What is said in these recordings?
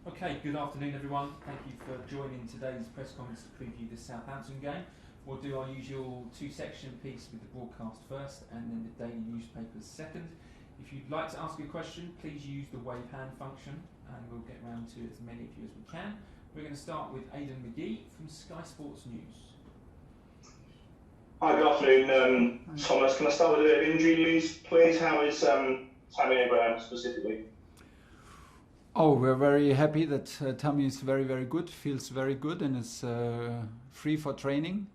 Okay, good afternoon everyone. Thank you for joining today's press conference to preview the Southampton game. We'll do our usual two-section piece with the broadcast first and then the daily newspapers second. If you'd like to ask a question, please use the wave hand function and we'll get round to as many of you as we can. We're going to start with Aidan McGee from Sky Sports News. Hi, good afternoon. Thomas, can I start with a bit of injury news, please? How is Tammy Abraham specifically? Oh, we're very happy that Tammy is very, very good, feels very good and is free for training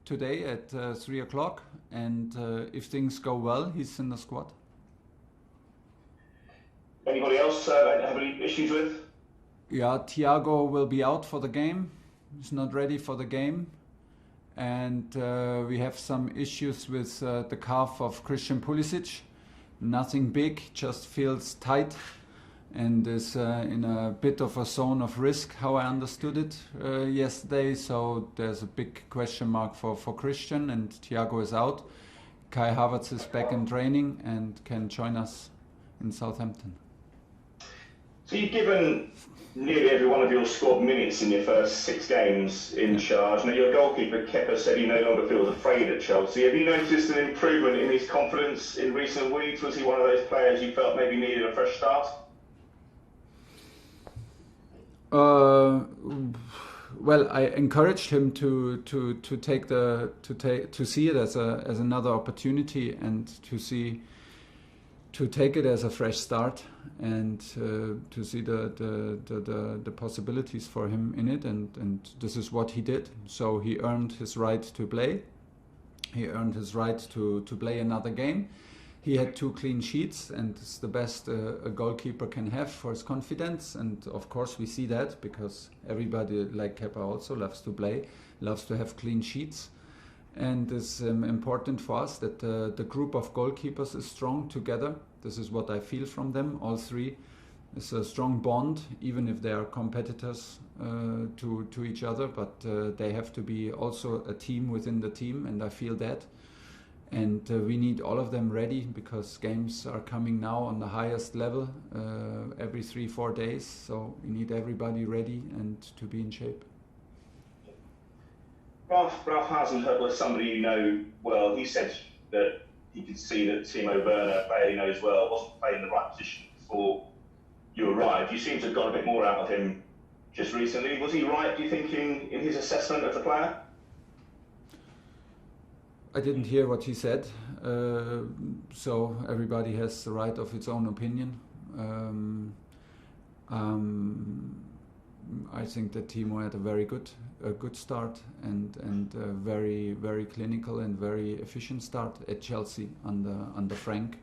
today at 3 o'clock. And if things go well, he's in the squad. Anybody else have any issues with? Yeah, Thiago will be out for the game. He's not ready for the game. And we have some issues with the calf of Christian Perisic. Nothing big, just feels tight. And is in a bit of a zone of risk, how I understood it yesterday. So there's a big question mark for Christian, and Thiago is out. Kai Havertz is back in training and can join us in Southampton. So you've given nearly every one of your squad minutes in your first 6 games in charge. Now your goalkeeper, Kepa, said he no longer feels afraid at Chelsea. Have you noticed an improvement in his confidence in recent weeks? Was he one of those players you felt maybe needed a fresh start? Well, I encouraged him to see it as another opportunity and to take it as a fresh start and to see the possibilities for him in it, and this is what he did. So he earned his right to play. He earned his right to play another game. He had 2 clean sheets, and it's the best a goalkeeper can have for his confidence. And of course we see that because everybody like Kepa also loves to play, loves to have clean sheets. And it's important for us that the group of goalkeepers is strong together. This is what I feel from them, all 3. It's a strong bond, even if they are competitors to each other, but they have to be also a team within the team, and I feel that. And we need all of them ready because games are coming now on the highest level every 3-4 days. So we need everybody ready and to be in shape. Ralph Hasenhüttl is somebody you know well. He said that he could see that Timo Werner, a player he knows well, wasn't playing in the right position before you arrived. You seem to have got a bit more out of him just recently. Was he right, do you think, in his assessment of the player? I didn't hear what he said, so everybody has the right of its own opinion. I think that Timo had a very good start and a very, very clinical and very efficient start at Chelsea under Frank.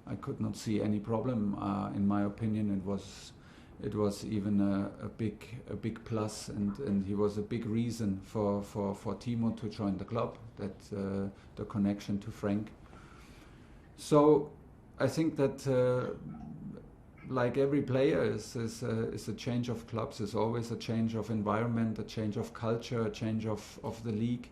I could not see any problem. In my opinion, it was even a big plus, and he was a big reason for Timo to join the club. That the connection to Frank. So I think that like every player is a change of clubs. Is always a change of environment, a change of culture, a change of the league.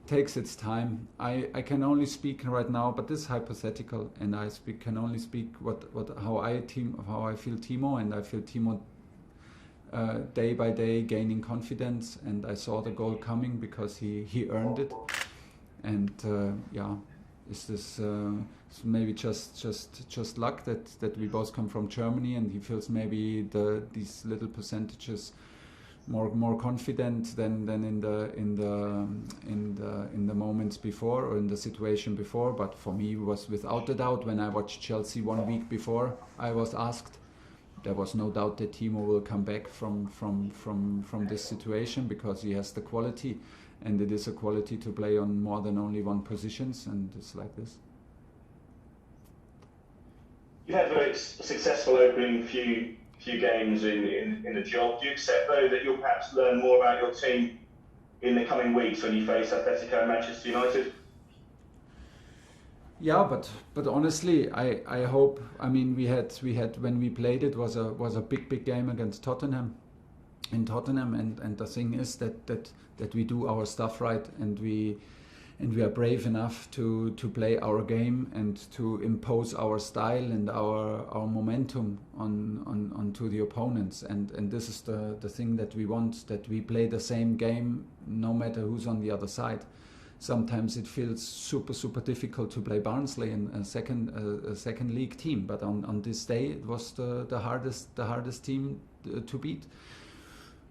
Takes its time. I can only speak right now, but this is hypothetical, and I can only speak how I feel Timo, and I feel Timo day by day gaining confidence, and I saw the goal coming because he earned it, and is this maybe just luck that we both come from Germany, and he feels maybe these little percentages more confident than in the moments before or in the situation before. But for me, it was without a doubt. When I watched Chelsea 1 week before, I was asked. There was no doubt that Timo will come back from this situation because he has the quality, and it is a quality to play on more than only one positions, and it's like this. You had a very successful opening few games in the job. Do you accept, though, that you'll perhaps learn more about your team in the coming weeks when you face Atletico and Manchester United? Yeah, but honestly, I hope. I mean, we had when we played it was a big game against Tottenham, in Tottenham, and the thing is that we do our stuff right, and we and we are brave enough to play our game and to impose our style and our momentum onto the opponents. And this is the thing that we want, that we play the same game no matter who's on the other side. Sometimes it feels super difficult to play Barnsley in a second league team, but on this day it was the hardest team to beat.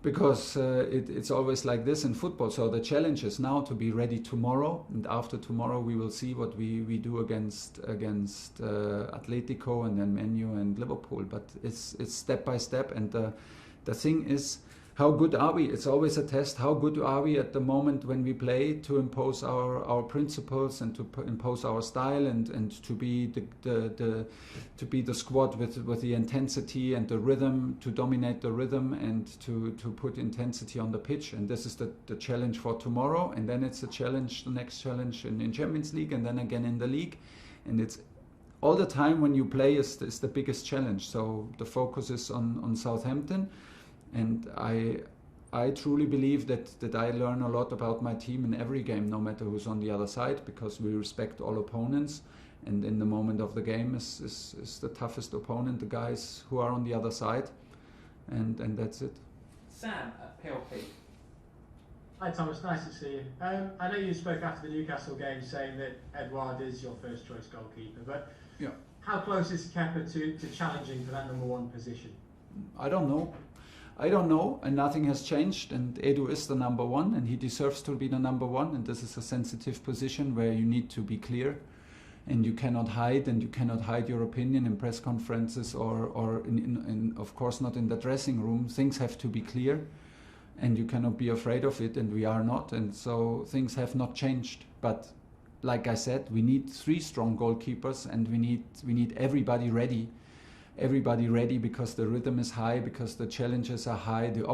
Because it's always like this in football. So the challenge is now to be ready tomorrow, and after tomorrow we will see what we do against Atletico and then Man U and Liverpool. But it's step by step, and the thing is, how good are we? It's always a test. How good are we at the moment when we play, to impose our principles and to impose our style and to be the squad with the intensity and the rhythm, to dominate the rhythm and to put intensity on the pitch. And this is the challenge for tomorrow. And then it's the next challenge in Champions League, and then again in the league. And it's all the time when you play is the biggest challenge. So the focus is on Southampton. And I truly believe that I learn a lot about my team in every game, no matter who's on the other side, because we respect all opponents. And in the moment of the game is the toughest opponent, the guys who are on the other side. And that's it. Sam at PLP. Hi Thomas, nice to see you. I know you spoke after the Newcastle game saying that Edouard is your first choice goalkeeper, but yeah, how close is Kepa to challenging for that number one position? I don't know, and nothing has changed, and Edu is the number one, and he deserves to be the number one, and this is a sensitive position where you need to be clear, and you cannot hide your opinion in press conferences or in of course not in the dressing room. Things have to be clear, and you cannot be afraid of it, and we are not, and so things have not changed. But like I said, we need 3 strong goalkeepers, and we need everybody ready. Everybody ready, because the rhythm is high, because the challenges are high, the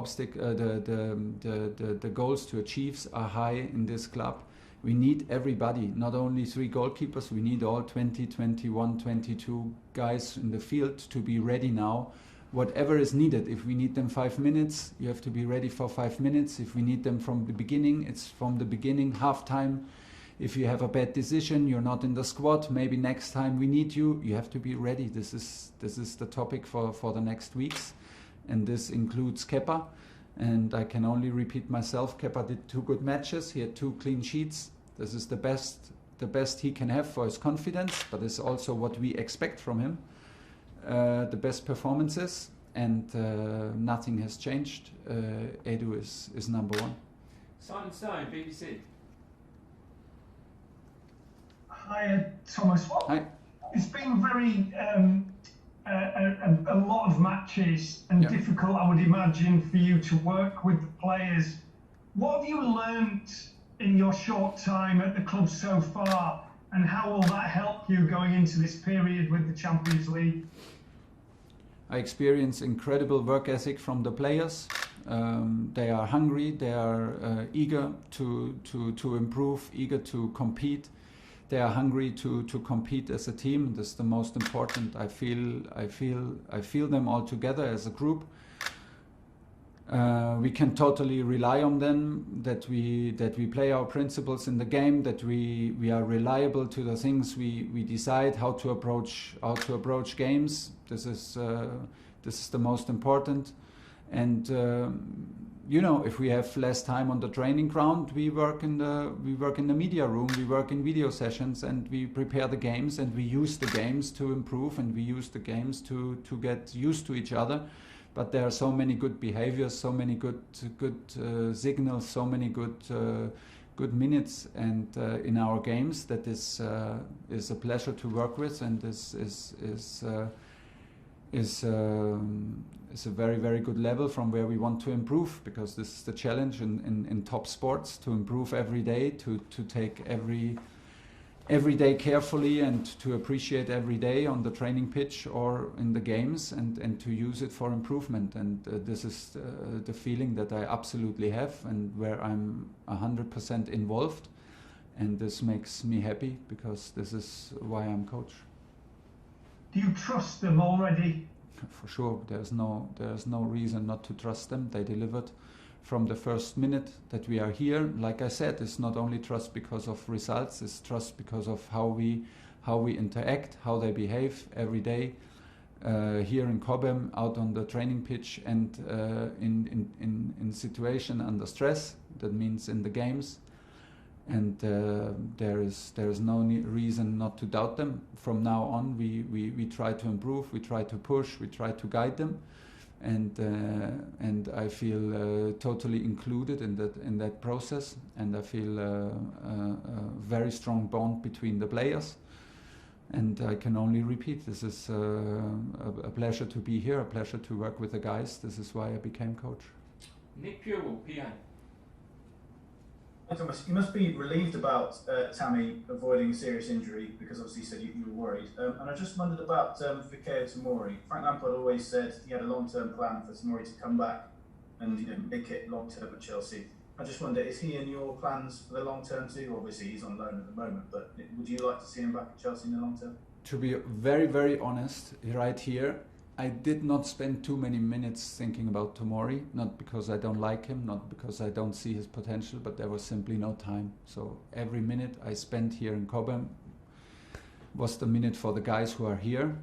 goals to achieve are high in this club. We need everybody, not only 3 goalkeepers, we need all 20, 21, 22 guys in the field to be ready now. Whatever is needed, if we need them 5 minutes, you have to be ready for 5 minutes. If we need them from the beginning, it's from the beginning, half time. If you have a bad decision, you're not in the squad, maybe next time we need you, you have to be ready. This is the topic for the next weeks, and this includes Kepa. And I can only repeat myself, Kepa did 2 good matches, he had 2 clean sheets. This is the best he can have for his confidence, but it's also what we expect from him. The best performances, and nothing has changed. Edu is number one. Simon Stone, BBC. Hi, Thomas. Hi. It's been very a lot of matches and Yeah. difficult, I would imagine, for you to work with the players. What have you learnt in your short time at the club so far, and how will that help you going into this period with the Champions League? I experience incredible work ethic from the players. They are hungry, they are eager to improve, eager to compete. They are hungry to compete as a team. This is the most important. I feel them all together as a group. We can totally rely on them, that we play our principles in the game, that we are reliable to the things we decide, how to approach games. This is the most important. And if we have less time on the training ground, we work in the media room, we work in video sessions, and we prepare the games, and we use the games to improve, and we use the games to get used to each other. But there are so many good behaviors, so many good signals, so many good minutes, and in our games, that is a pleasure to work with, and is a very, very good level from where we want to improve, because this is the challenge in top sports, to improve every day, to take every day carefully, and to appreciate every day on the training pitch or in the games, and to use it for improvement. And this is the feeling that I absolutely have, and where I'm 100% involved, and this makes me happy, because this is why I'm coach. Do you trust them already? For sure, there's no reason not to trust them. They delivered from the first minute that we are here. Like I said, it's not only trust because of results, it's trust because of how we interact, how they behave every day here in Cobham, out on the training pitch, and in situation under stress. That means in the games. And there is no reason not to doubt them. From now on, we try to improve, we try to push, we try to guide them, and I feel totally included in that process, and I feel a very strong bond between the players. And I can only repeat, this is a pleasure to be here, a pleasure to work with the guys. This is why I became coach. Nick Purell, PA. Thomas, you must be relieved about Tammy avoiding a serious injury, because obviously you said you were worried. And I just wondered about Fikayo Tomori. Frank Lampard always said he had a long-term plan for Tomori to come back and make it long-term at Chelsea. I just wonder, is he in your plans for the long-term too? Obviously he's on loan at the moment, but would you like to see him back at Chelsea in the long-term? To be very, very honest, right here, I did not spend too many minutes thinking about Tomori, not because I don't like him, not because I don't see his potential, but there was simply no time. So every minute I spent here in Cobham was the minute for the guys who are here.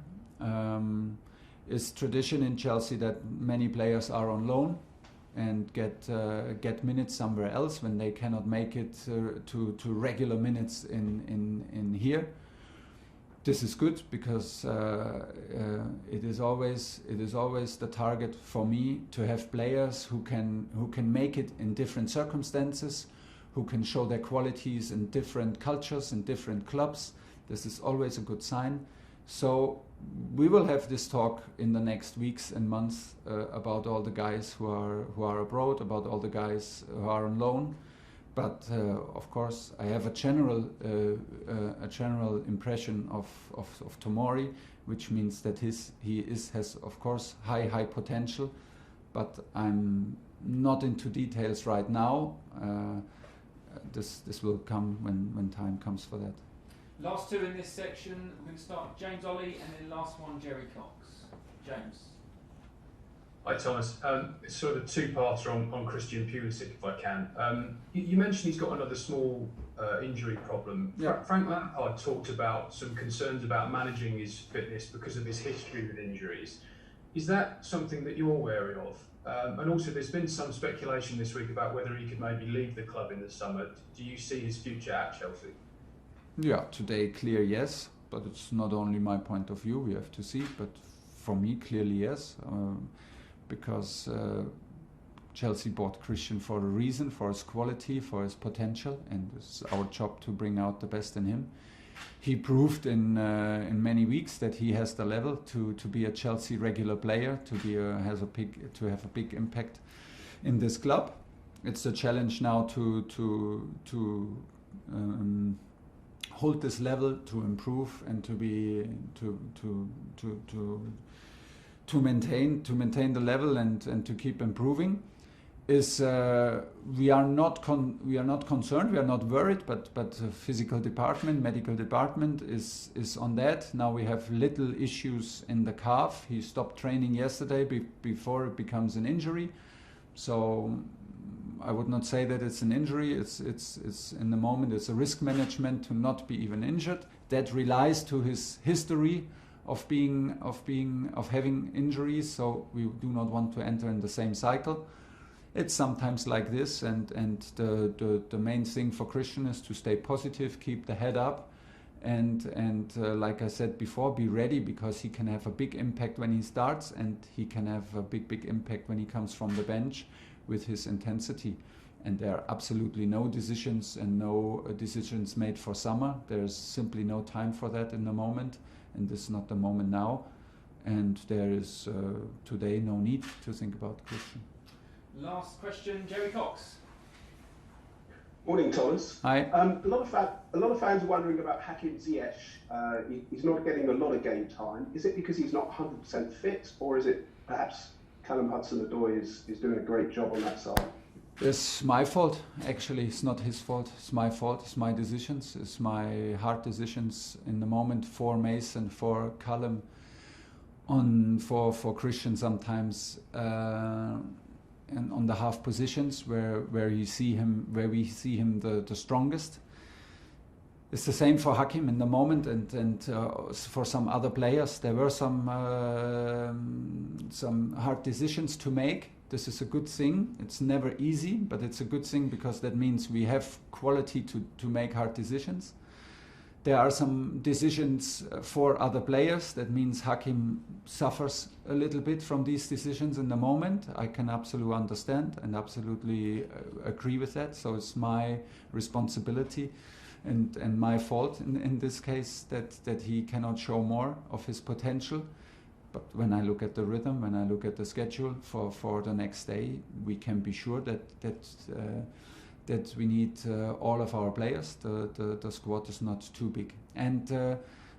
It's tradition in Chelsea that many players are on loan and get minutes somewhere else when they cannot make it to regular minutes in here. This is good because it is always the target for me to have players who can make it in different circumstances, who can show their qualities in different cultures, in different clubs. This is always a good sign. So we will have this talk in the next weeks and months about all the guys who are abroad, about all the guys who are on loan. But of course, I have a general impression of Tomori, which means that he has of course high potential, but I'm not into details right now. This will come when time comes for that. Last two in this section. We're going to start James Ollie, and then last one Jerry Cox. James. Hi Thomas, it's sort of a two-parter on Christian Pulisic, if I can. You mentioned he's got another small injury problem. Yeah. Frank Lampard talked about some concerns about managing his fitness because of his history with injuries. Is that something that you're wary of? And also there's been some speculation this week about whether he could maybe leave the club in the summer. Do you see his future at Chelsea? Yeah, today clear yes, but it's not only my point of view, we have to see, but for me clearly yes. Because Chelsea bought Christian for a reason, for his quality, for his potential, and it's our job to bring out the best in him. He proved in many weeks that he has the level to be a Chelsea regular player, to have a big impact in this club. It's a challenge now to hold this level, to improve, and to maintain the level and to keep improving. We are not concerned, we are not worried, but the physical department, medical department is on that. Now we have little issues in the calf. He stopped training yesterday before it becomes an injury. So I would not say that it's an injury. It's in the moment it's a risk management to not be even injured. That relies to his history of having injuries, so we do not want to enter in the same cycle. It's sometimes like this, and the main thing for Christian is to stay positive, keep the head up, and like I said before, be ready, because he can have a big impact when he starts, and he can have a big impact when he comes from the bench with his intensity. And there are absolutely no decisions made for summer. There's simply no time for that in the moment. And this is not the moment now, and there is today no need to think about Christian. Last question, Jerry Cox. Morning, Thomas. Hi. A lot of fans are wondering about Hakim Ziyech. He's not getting a lot of game time. Is it because he's not 100% fit, or is it perhaps Callum Hudson-Odoi is doing a great job on that side? It's my fault, actually. It's not his fault. It's my fault. It's my decisions. It's my hard decisions in the moment for Mason, for Callum, for Christian sometimes. on the half positions where we see him the strongest. It's the same for Hakim in the moment, and for some other players. There were some hard decisions to make. This is a good thing. It's never easy, but it's a good thing because that means we have quality to make hard decisions. There are some decisions for other players. That means Hakim suffers a little bit from these decisions in the moment. I can absolutely understand and absolutely agree with that. So it's my responsibility and my fault in this case that he cannot show more of his potential. But when I look at the rhythm, when I look at the schedule for the next day, we can be sure that we need all of our players. The squad is not too big. And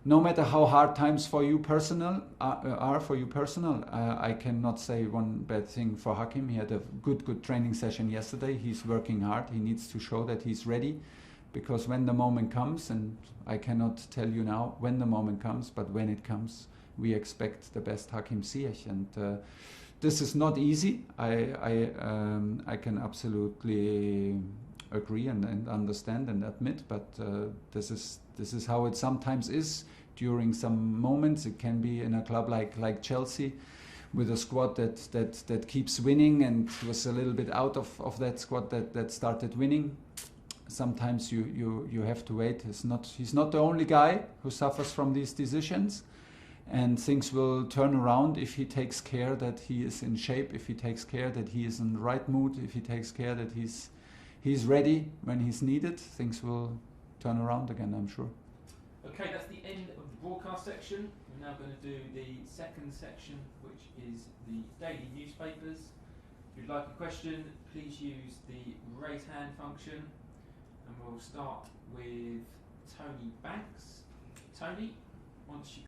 no matter how hard times for you personal I cannot say one bad thing for Hakim. He had a good training session yesterday. He's working hard. He needs to show that he's ready, because when the moment comes, and I cannot tell you now when the moment comes, but when it comes, we expect the best Hakim Ziyech. And this is not easy. I can absolutely agree and understand and admit, but this is how it sometimes is during some moments. It can be in a club like Chelsea, with a squad that keeps winning and was a little bit out of that squad that started winning. Sometimes you have to wait. He's not the only guy who suffers from these decisions. And things will turn around if he takes care that he is in shape, if he takes care that he is in the right mood, if he takes care that he's ready when he's needed. Things will turn around again, I'm sure. Okay, that's the end of the broadcast section. We're now going to do the second section, which is the daily newspapers. If you'd like a question, please use the raise hand function. And we'll start with Tony Banks. Tony, once you